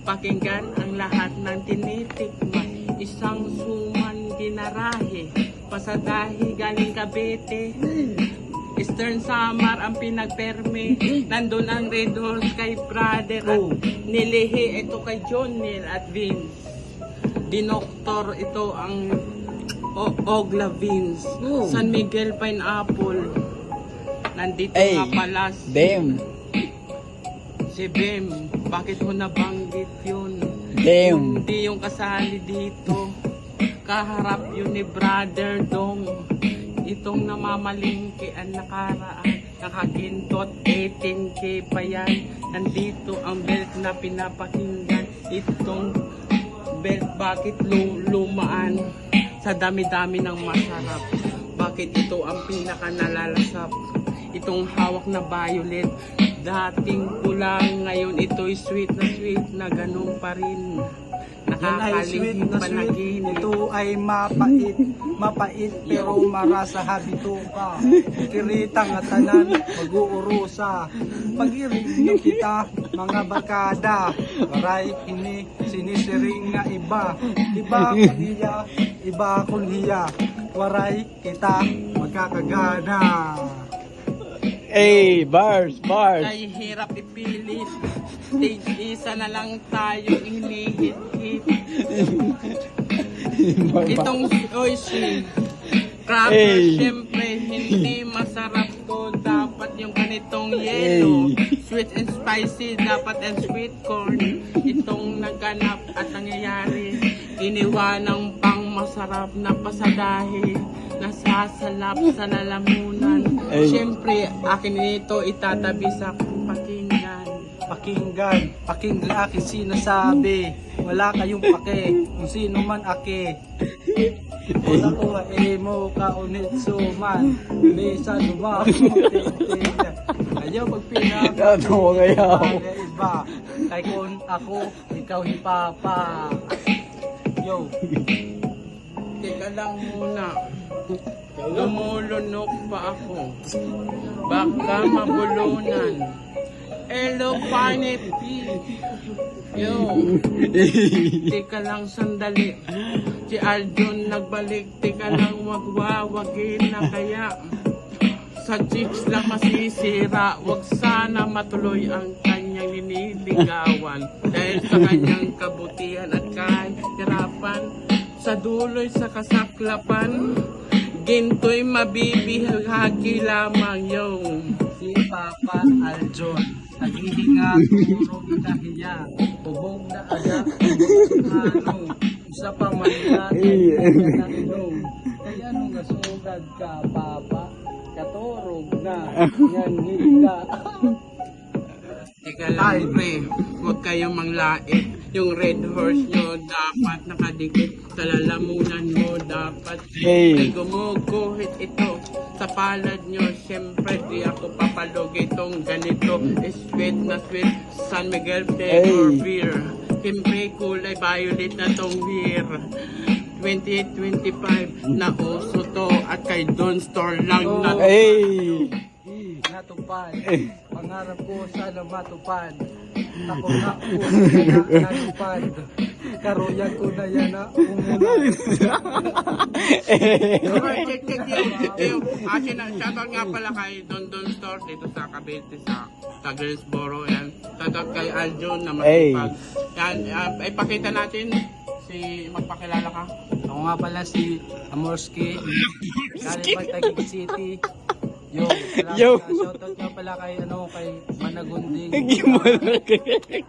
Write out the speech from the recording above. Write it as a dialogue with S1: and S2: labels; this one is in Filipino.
S1: Pakinggan ang lahat ng tinitikman. Isang suman ginarahe, pasadahi galing Cavite. Eastern Samar ang pinagperme. Nandun ang Red Horse kay Brother at nilihi ito kay John Neil at Vince. Dinoktor ito ang Ogla Vince. San Miguel Pineapple. Nandito nga pala si Bem. Bakit mo nabanggit yun? Hindi yung kasali dito. Kaharap yun ni Brother Dong. Itong namamalingki ang nakaraan. Nakagintot 18K pa yan. Nandito ang belt na pinapakinggan. Itong belt bakit lumaan sa dami-dami ng masarap. Bakit ito ang pinakanalalasap? Itong hawak na violet. Dating pulang, ngayon ito'y sweet na ganun pa rin. Nakakalihim panaginip.
S2: Ito ay mapait pero marasa habito ka. Kiritang at tanan mag-uurusa. Pag-iring nyo kita mga barkada. Waray ini sinisiring nga iba. Iba kuliya, iba kuliya. Waray kita magkakagana.
S3: Bars.
S1: Ay hirap ipilit. Stage isa na lang tayo inihit-hit. Itong oishi cracker, syempre hindi masarap to. Dapat yung ganitong yellow, sweet and spicy, dapat and sweet corn. Itong naganap at nangyayari, iniwanang pang masarap na pasadahe, nasasalap sa lalamunan. Syempre akin nito itatabi sa
S2: Pakinggan aking sinasabi. Wala kayong pake kung sino man ake. Wala ko mo kaunit suman. Misa lumako. Ayaw pagpinaka. Iba. Kay kung ako, ikaw hipapa. Yo.
S1: Teka lang muna. Lumulunok pa ako. Baka mabulunan. Hello, Pane P. Yo. Teka lang sandali. Si Aljon nagbalik. Teka lang wagwawagin na kaya. Sa chicks lang masisira. Wag sana matuloy ang kanyang niniligawan. Dahil sa kanyang kabutihan at kahirapan. Sa duloy sa kasaklapan. Ginto'y mabibihagi lamang yung
S2: si Papa Aljon. Naghihinga, turog na kahiya. Bubog na aga, bubog isa pa manila, na inom. Kaya nung nasugad ka, Papa, katurog na, yan higa.
S1: Teka lang, pre. Huwag kayong manglait. Yung Red Horse nyo dapat nakadikit sa lalamunan mo. Dapat ay gumuguhit ito sa palad nyo. Siyempre di ako papalog itong ganito. Sweet na sweet San Miguel flavor beer. Siyempre kulay violet na tong beer. 28-25 na uso to at kay Don Store lang na
S2: natupad. Pangarap ko sana matupad. Ako na po sana natupad. Karoyan ko na yan na umulan.
S1: Check yung akin na shoutout nga pala kay Don Store dito sa Cavite sa Greensboro. Yan. Shoutout kay Aljon na masipag. Yan, ipakita natin si magpakilala ka.
S2: Ako nga pala si Amorski. Galing Taguig City. Yo, shoutout nga pala kay Managunding.
S1: Okay.